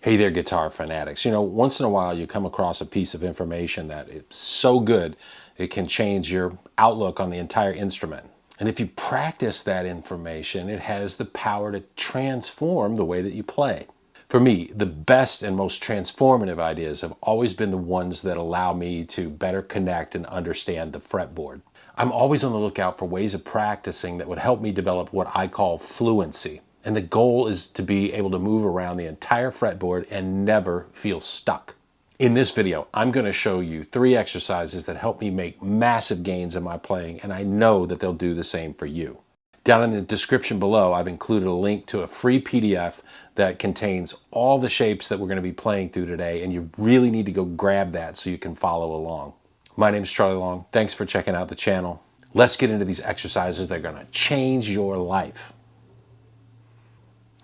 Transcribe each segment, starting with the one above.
Hey there, guitar fanatics. You know, once in a while you come across a piece of information that is so good it can change your outlook on the entire instrument. And if you practice that information, it has the power to transform the way that you play. For me, the best and most transformative ideas have always been the ones that allow me to better connect and understand the fretboard. I'm always on the lookout for ways of practicing that would help me develop what I call fluency. And the goal is to be able to move around the entire fretboard and never feel stuck. In this video, I'm going to show you 3 exercises that help me make massive gains in my playing, and I know that they'll do the same for you. Down in the description below, I've included a link to a free PDF that contains all the shapes that we're going to be playing through today, and you really need to go grab that so you can follow along. My name is Charlie Long. Thanks for checking out the channel. Let's get into these exercises that are going to change your life.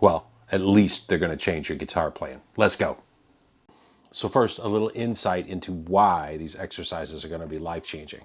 Well, at least they're going to change your guitar playing. Let's go. So first, a little insight into why these exercises are going to be life-changing.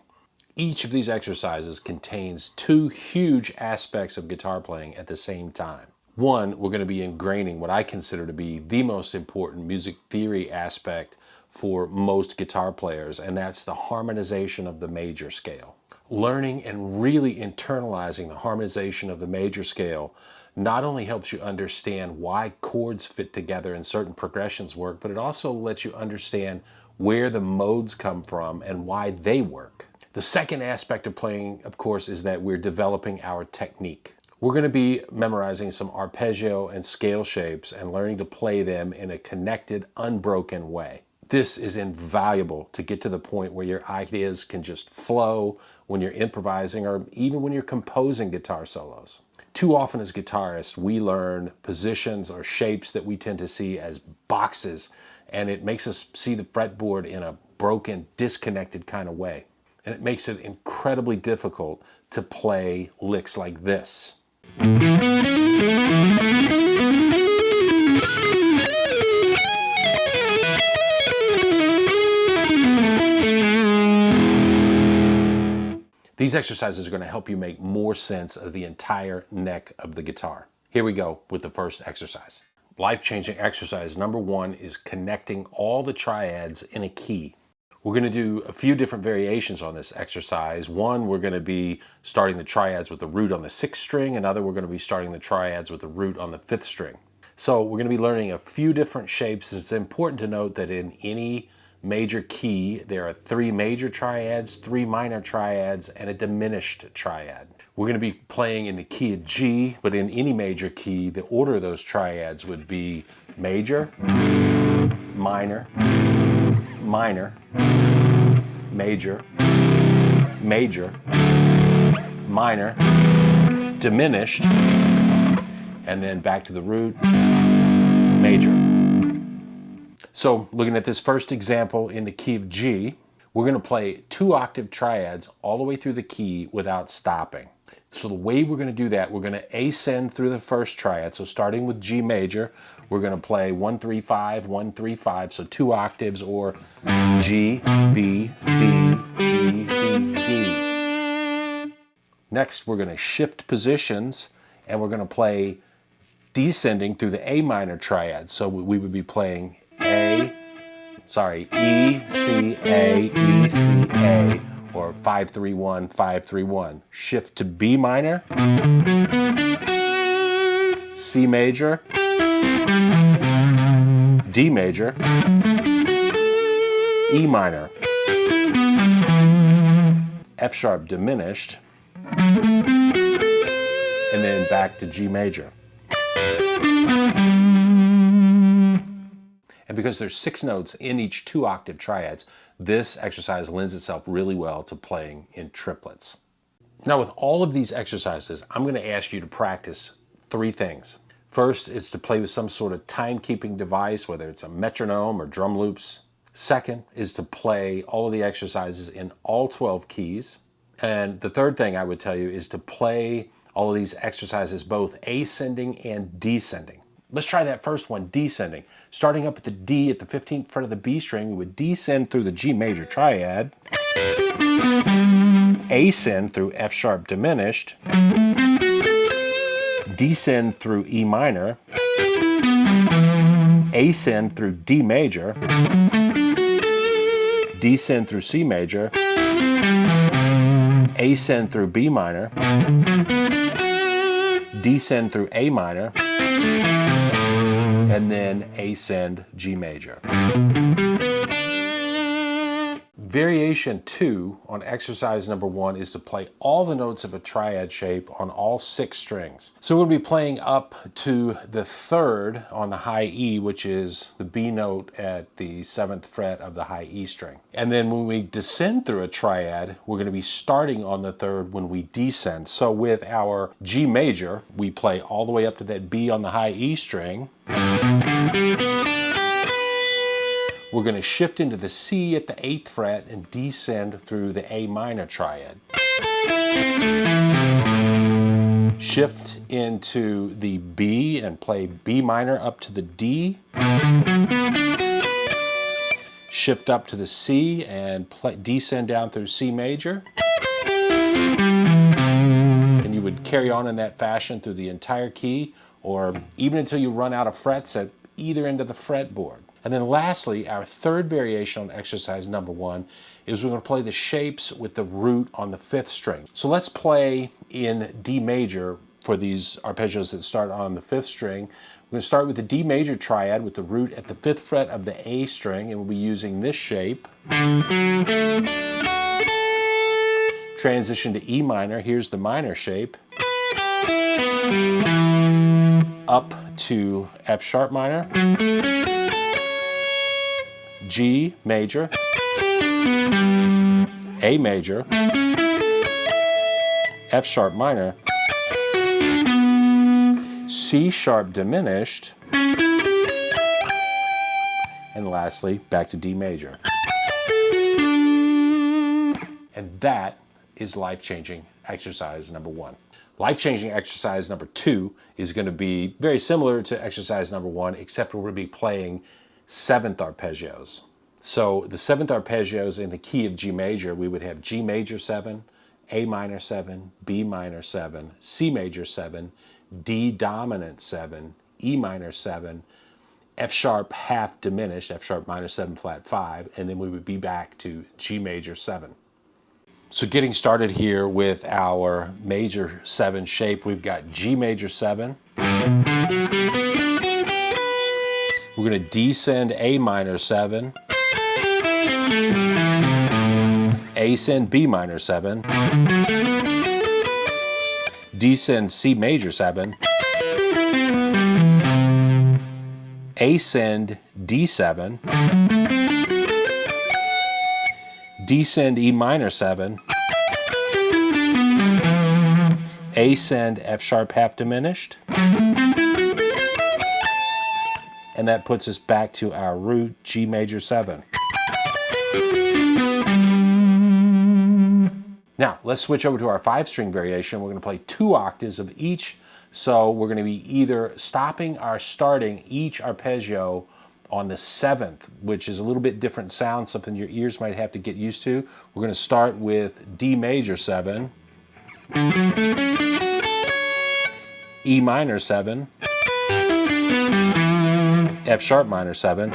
Each of these exercises contains 2 huge aspects of guitar playing at the same time. One, we're going to be ingraining what I consider to be the most important music theory aspect for most guitar players, and that's the harmonization of the major scale. Learning and really internalizing the harmonization of the major scale not only helps you understand why chords fit together and certain progressions work, but it also lets you understand where the modes come from and why they work. The second aspect of playing, of course, is that we're developing our technique. We're going to be memorizing some arpeggio and scale shapes and learning to play them in a connected, unbroken way. This is invaluable to get to the point where your ideas can just flow when you're improvising or even when you're composing guitar solos. Too often as guitarists, we learn positions or shapes that we tend to see as boxes, and it makes us see the fretboard in a broken, disconnected kind of way. And it makes it incredibly difficult to play licks like this. These exercises are going to help you make more sense of the entire neck of the guitar. Here we go with the first exercise. Life-changing exercise number 1 is connecting all the triads in a key. We're going to do a few different variations on this exercise. One, we're going to be starting the triads with the root on the 6th string. Another, we're going to be starting the triads with the root on the 5th string. So we're going to be learning a few different shapes. It's important to note that in any major key, there are 3 major triads, 3 minor triads, and a diminished triad. We're going to be playing in the key of G, but in any major key, the order of those triads would be major, minor, minor, major, major, minor, diminished, and then back to the root, major. So looking at this first example in the key of G, we're going to play 2 octave triads all the way through the key without stopping. So the way we're going to do that, we're going to ascend through the first triad. So starting with G major, we're going to play 1, 3, 5, 1, 3, 5. So 2 octaves, or G, B, D, G, B, D. Next, we're going to shift positions and we're going to play descending through the A minor triad. So we would be playing E, C, A, E, C, A, or 5, 3, 1, 5, 3, 1. Shift to B minor, C major, D major, E minor, F sharp diminished, and then back to G major. And because there's 6 notes in each 2 octave triads, this exercise lends itself really well to playing in triplets. Now with all of these exercises, I'm going to ask you to practice 3 things. First is to play with some sort of timekeeping device, whether it's a metronome or drum loops. Second is to play all of the exercises in all 12 keys. And the third thing I would tell you is to play all of these exercises both ascending and descending. Let's try that first one, descending. Starting up at the D at the 15th fret of the B string, we would descend through the G major triad, ascend through F sharp diminished, descend through E minor, ascend through D major, descend through C major, ascend through B minor, descend through A minor, and then ascend G major. Variation 2 on exercise number 1 is to play all the notes of a triad shape on all 6 strings. So we'll be playing up to the 3rd on the high E, which is the B note at the 7th fret of the high E string. And then when we descend through a triad, we're going to be starting on the 3rd when we descend. So with our G major, we play all the way up to that B on the high E string. We're going to shift into the C at the 8th fret and descend through the A minor triad. Shift into the B and play B minor up to the D. Shift up to the C and descend down through C major. And you would carry on in that fashion through the entire key, or even until you run out of frets at either end of the fretboard. And then lastly, our 3rd variation on exercise number 1 is we're going to play the shapes with the root on the 5th string. So let's play in D major for these arpeggios that start on the 5th string. We're going to start with the D major triad with the root at the 5th fret of the A string, and we'll be using this shape. Transition to E minor, here's the minor shape. Up to F sharp minor. G major, A major, F sharp minor, C sharp diminished, and lastly, back to D major. And that is life-changing exercise number 1. Life-changing exercise number 2 is going to be very similar to exercise number 1, except we're going to be playing 7th arpeggios. So the 7th arpeggios in the key of G major, we would have G major 7, A minor 7, B minor 7, C major 7, D dominant 7, E minor 7, F sharp half diminished, F sharp minor 7 flat 5, and then we would be back to G major 7. So getting started here with our major 7 shape, we've got G major 7. We're going to descend A minor 7, ascend B minor 7, descend C major 7, ascend D7, descend E minor 7, ascend F sharp half diminished, and that puts us back to our root G major 7. Now, let's switch over to our 5-string variation. We're going to play 2 octaves of each, so we're going to be either stopping or starting each arpeggio on the 7th, which is a little bit different sound, something your ears might have to get used to. We're going to start with D major 7, E minor 7, F sharp minor 7,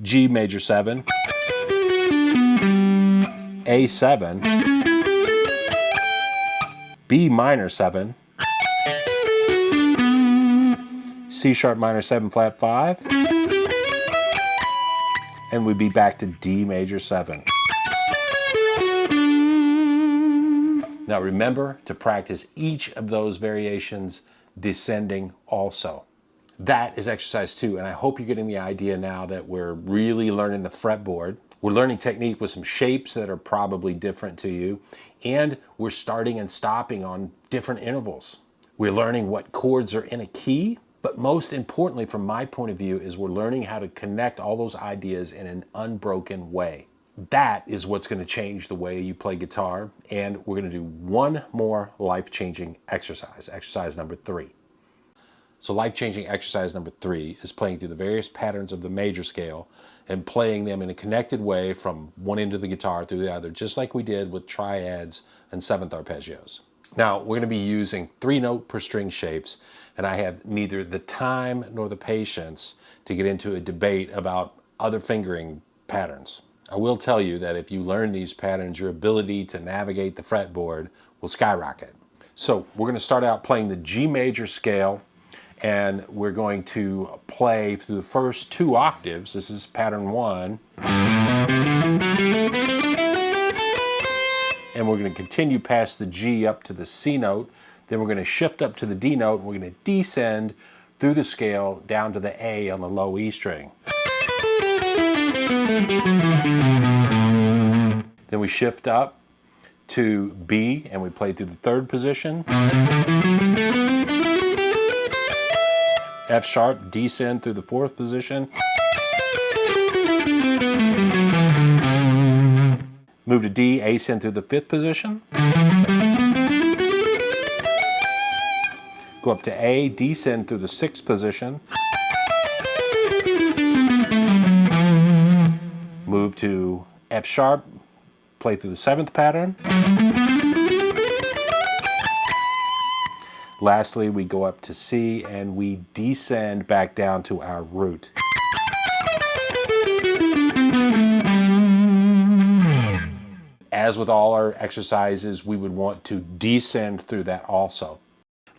G major 7, A7, B minor 7, C sharp minor 7 flat 5, and we'd be back to D major 7. Now remember to practice each of those variations descending also. That is exercise 2, and I hope you're getting the idea now that we're really learning the fretboard. We're learning technique with some shapes that are probably different to you, and we're starting and stopping on different intervals. We're learning what chords are in a key, but most importantly from my point of view is we're learning how to connect all those ideas in an unbroken way. That is what's going to change the way you play guitar, and we're going to do one more life-changing exercise, exercise number 3. So life-changing exercise number 3 is playing through the various patterns of the major scale and playing them in a connected way from one end of the guitar through the other, just like we did with triads and 7th arpeggios. Now, we're going to be using 3-note per string shapes, and I have neither the time nor the patience to get into a debate about other fingering patterns. I will tell you that if you learn these patterns, your ability to navigate the fretboard will skyrocket. So we're going to start out playing the G major scale, and we're going to play through the first 2 octaves. This is pattern 1. And we're going to continue past the G up to the C note. Then we're going to shift up to the D note, and we're going to descend through the scale down to the A on the low E string. Then we shift up to B, and we play through the 3rd position. F sharp, descend through the 4th position. Move to D, ascend through the 5th position. Go up to A, descend through the 6th position. Move to F sharp, play through the 7th pattern. Lastly, we go up to C and we descend back down to our root. As with all our exercises, we would want to descend through that also.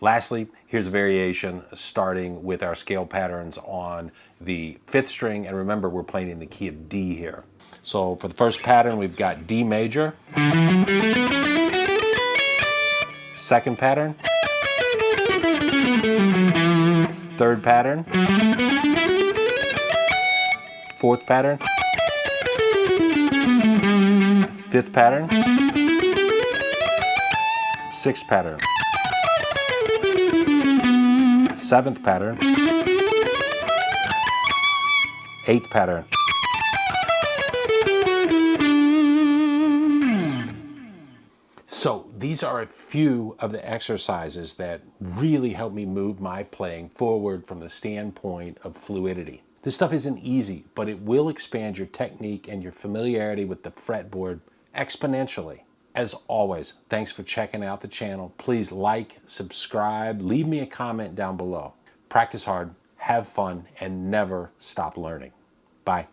Lastly, here's a variation starting with our scale patterns on the 5th string, and remember we're playing in the key of D here. So for the first pattern, we've got D major. Second pattern. 3rd pattern. 4th pattern. 5th pattern. 6th pattern. 7th pattern. 8th pattern. So these are a few of the exercises that really help me move my playing forward from the standpoint of fluidity. This stuff isn't easy, but it will expand your technique and your familiarity with the fretboard exponentially. As always, thanks for checking out the channel. Please like, subscribe, leave me a comment down below. Practice hard, have fun, and never stop learning. Bye.